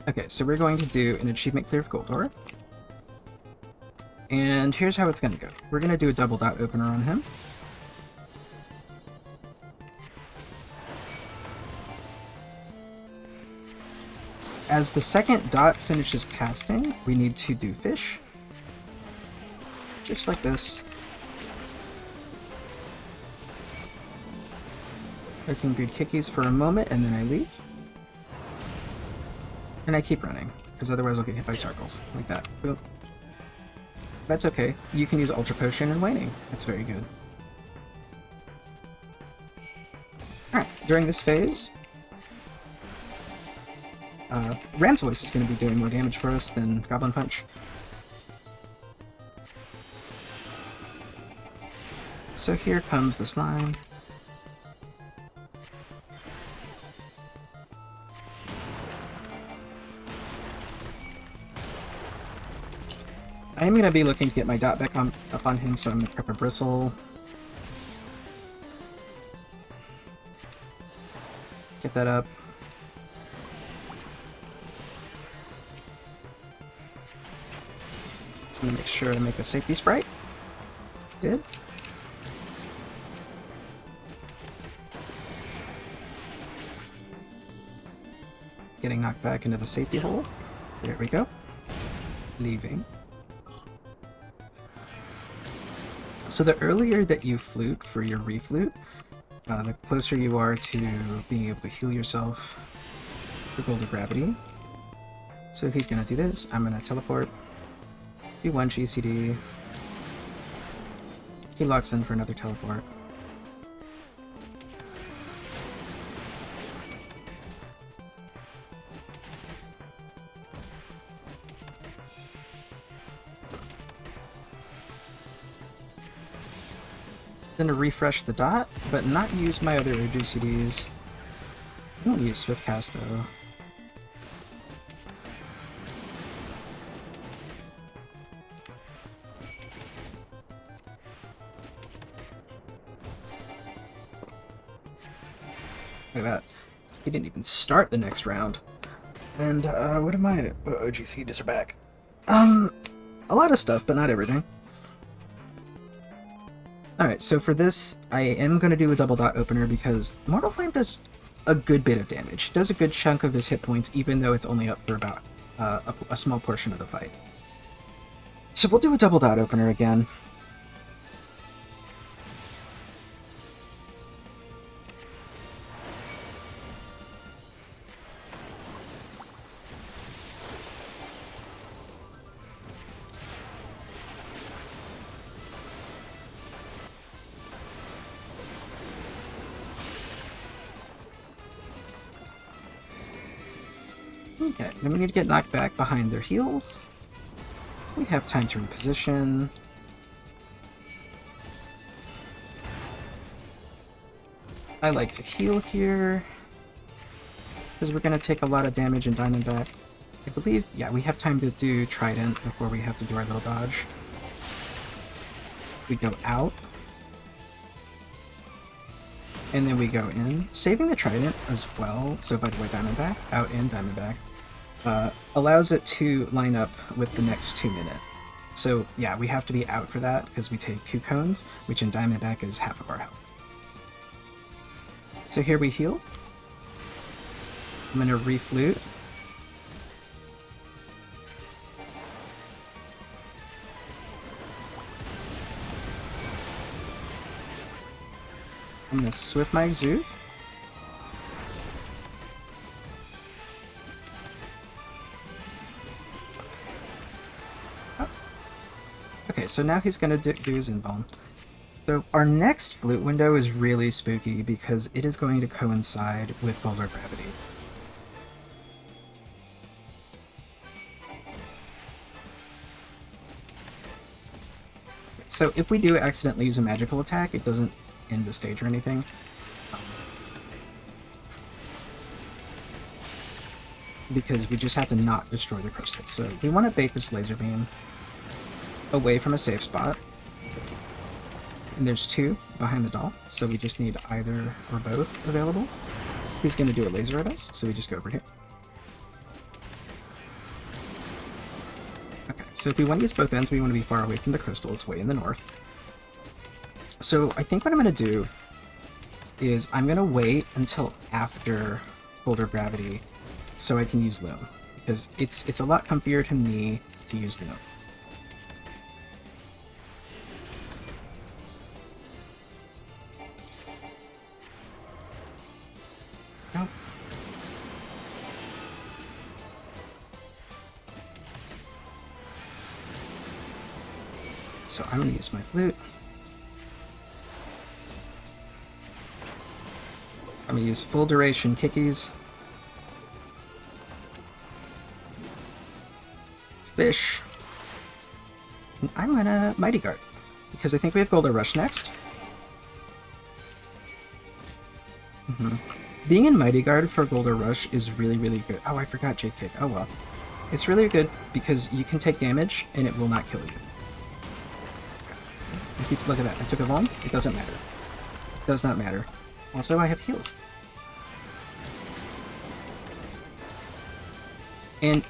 Okay, so we're going to do an achievement clear of Goldor. And here's how it's going to go. We're going to do a double dot opener on him. As the second dot finishes casting, we need to do fish. Just like this. I can grid kickies for a moment and then I leave. And I keep running, because otherwise I'll get hit by circles. Like that. Boom. That's okay. You can use Ultra Potion and Waning. That's very good. Alright, during this phase, Ram's Voice is going to be doing more damage for us than Goblin Punch. So here comes the slime. I am going to be looking to get my dot back up on him, so I'm going to prep a Bristle. Get that up. I'm going to make sure to make a safety sprite. Good. Getting knocked back into the safety hole. There we go. Leaving. So the earlier that you flute for your reflute, the closer you are to being able to heal yourself for Golden Gravity. So he's going to do this. I'm going to teleport. Do one GCD. He locks in for another teleport. Then to refresh the dot, but not use my other ogcds. I don't use Swift Cast though. Look at that. He didn't even start the next round. And, what am I? OGCs are back. A lot of stuff, but not everything. Alright, so for this, I am going to do a double dot opener because Mortal Flame does a good bit of damage. Does a good chunk of his hit points, even though it's only up for about a small portion of the fight. So we'll do a double dot opener again. Okay, then we need to get knocked back behind their heels. We have time to reposition. I like to heal here, because we're going to take a lot of damage in Diamondback. I believe, yeah, we have time to do Trident before we have to do our little dodge. We go out. And then we go in, saving the Trident as well, so by the way, Diamondback, out in Diamondback, allows it to line up with the next 2 minute. So yeah, we have to be out for that, because we take 2 cones, which in Diamondback is half of our health. So here we heal. I'm going to reflute. I'm going to Swift my Exude. Oh. Okay, so now he's going to do his invuln. So our next flute window is really spooky because it is going to coincide with Golden Gravity. So if we do accidentally use a magical attack, it doesn't end the stage or anything. Because we just have to not destroy the crystal. So we want to bait this laser beam away from a safe spot. And there's 2 behind the doll, so we just need either or both available. He's going to do a laser at us, so we just go over here. So if we want to use both ends, we want to be far away from the crystal. It's way in the north. So I think what I'm going to do is I'm going to wait until after Goldor Gravity so I can use Loom. Because it's a lot comfier to me to use Loom. Oh. So I'm going to use my flute. I'm going to use full duration kickies. Fish. And I'm going to Mighty Guard. Because I think we have Goldor Rush next. Being in Mighty Guard for Goldor Rush is really, really good. Oh, I forgot J-Kick. Oh well. It's really good because you can take damage and it will not kill you. Look at that. I took a Vuln. It doesn't matter. It does not matter. Also, I have heals. And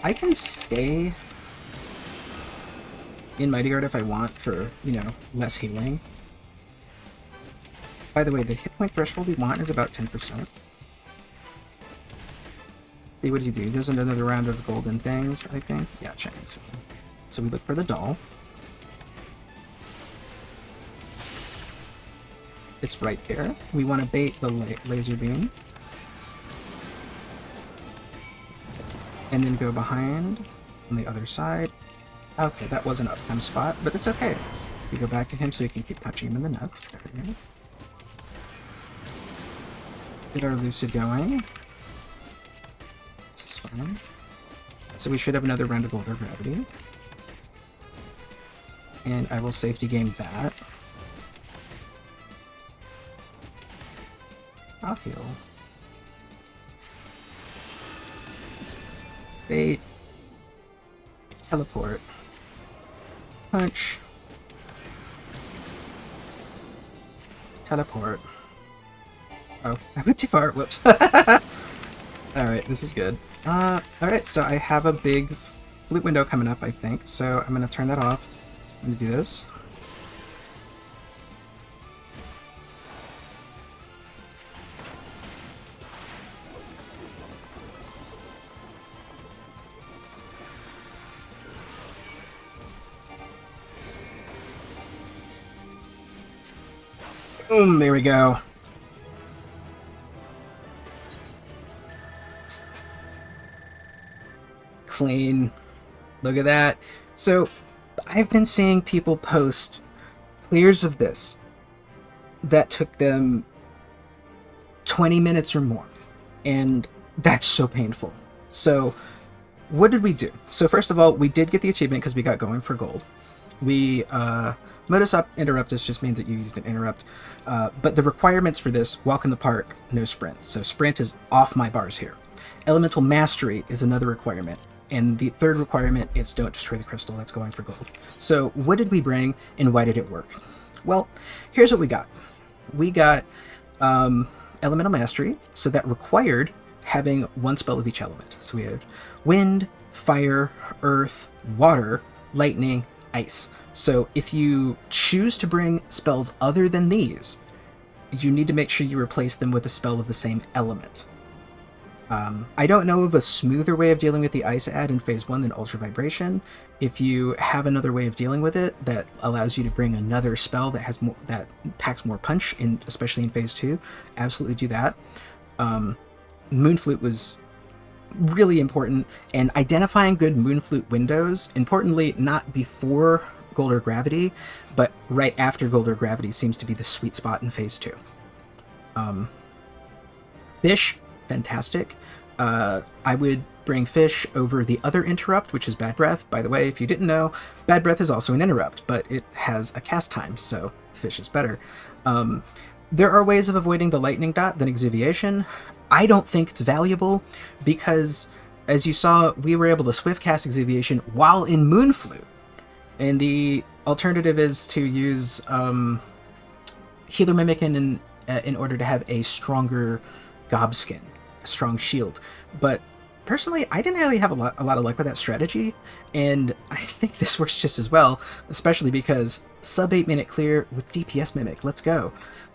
I can stay in Mighty Guard if I want for, you know, less healing. By the way, the hit point threshold we want is about 10%. See, what does he do? He does another round of golden things, I think. Yeah, chains. So we look for the doll. It's right there. We want to bait the laser beam. And then go behind on the other side. Okay, that was an uptime spot, but it's okay. We go back to him so we can keep punching him in the nuts. There we go. Get our Lucid going. This is fine. So we should have another round of Goldor Gravity. And I will safety game that. I'll heal. Bait. Teleport. Punch. Teleport. Oh, I went too far. Whoops. Alright, this is good. Alright, so I have a big flute window coming up, I think. So I'm going to turn that off. I'm going to do this. Boom, there we go. Clean. Look at that. So, I've been seeing people post clears of this that took them 20 minutes or more. And that's so painful. So, what did we do? So, first of all, we did get the achievement because we got going for gold. We, Modus Interruptus just means that you used an interrupt. But the requirements for this, walk in the park, no sprint. So sprint is off my bars here. Elemental Mastery is another requirement. And the third requirement is don't destroy the crystal. That's going for gold. So what did we bring and why did it work? Well, here's what we got. We got Elemental Mastery. So that required having one spell of each element. So we have wind, fire, earth, water, lightning, ice. So if you choose to bring spells other than these, you need to make sure you replace them with a spell of the same element. I don't know of a smoother way of dealing with the ice add in phase 1 than Ultra Vibration. If you have another way of dealing with it that allows you to bring another spell that has more, that packs more punch, in, especially in phase 2, absolutely do that. Moon Flute was really important, and identifying good Moon Flute windows, importantly, not before Goldor Gravity, but right after Goldor Gravity seems to be the sweet spot in phase 2. Fish, fantastic. I would bring Fish over the other interrupt, which is Bad Breath. By the way, if you didn't know, Bad Breath is also an interrupt, but it has a cast time, so Fish is better. There are ways of avoiding the lightning dot than Exuviation. I don't think it's valuable because, as you saw, we were able to swift cast Exuviation while in Moon Flute. And the alternative is to use Healer Mimic in order to have a stronger Gobskin, a strong shield. But Personally, I didn't really have a lot of luck with that strategy, and I think this works just as well, especially because sub 8-minute clear with DPS Mimic. Let's go.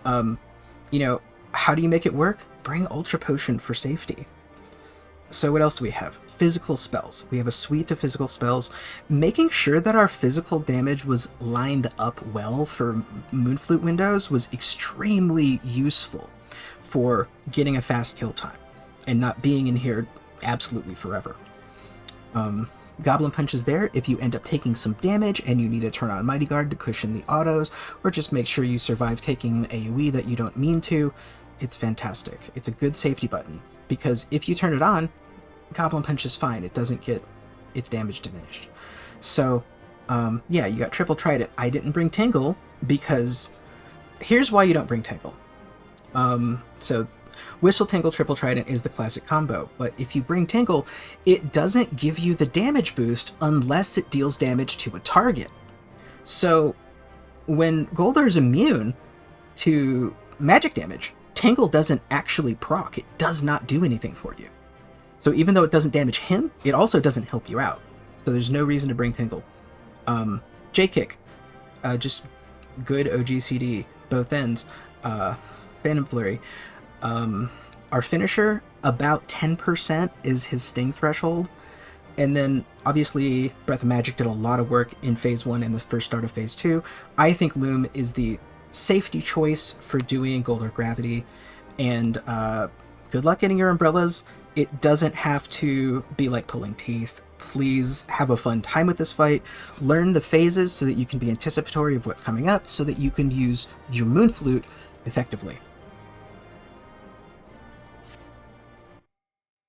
You know, how do you make it work? Bring Ultra Potion for safety. So what else do we have? Physical spells. We have a suite of physical spells. Making sure that our physical damage was lined up well for Moon Flute windows was extremely useful for getting a fast kill time and not being in here absolutely forever. Goblin Punch is there if you end up taking some damage and you need to turn on Mighty Guard to cushion the autos, or just make sure you survive taking an AoE that you don't mean to. It's fantastic. It's a good safety button, because if you turn it on, Goblin Punch is fine. It doesn't get its damage diminished. So, yeah, you got Triple Trident. I didn't bring Tingle because here's why you don't bring Tingle. So Whistle, Tingle, Triple Trident is the classic combo, but if you bring Tingle, it doesn't give you the damage boost unless it deals damage to a target. So when Goldor is immune to magic damage, Tingle doesn't actually proc. It does not do anything for you. So even though it doesn't damage him, it also doesn't help you out. So there's no reason to bring Tingle. J-Kick, just good ogcd, both ends. Phantom Flurry. Our finisher, about 10% is his sting threshold. And then, obviously, Breath of Magic did a lot of work in Phase 1 and the first start of Phase 2. I think Loom is the safety choice for doing Goldor Gravity. And good luck getting your umbrellas. It doesn't have to be like pulling teeth. Please have a fun time with this fight. Learn the phases so that you can be anticipatory of what's coming up, so that you can use your Moon Flute effectively.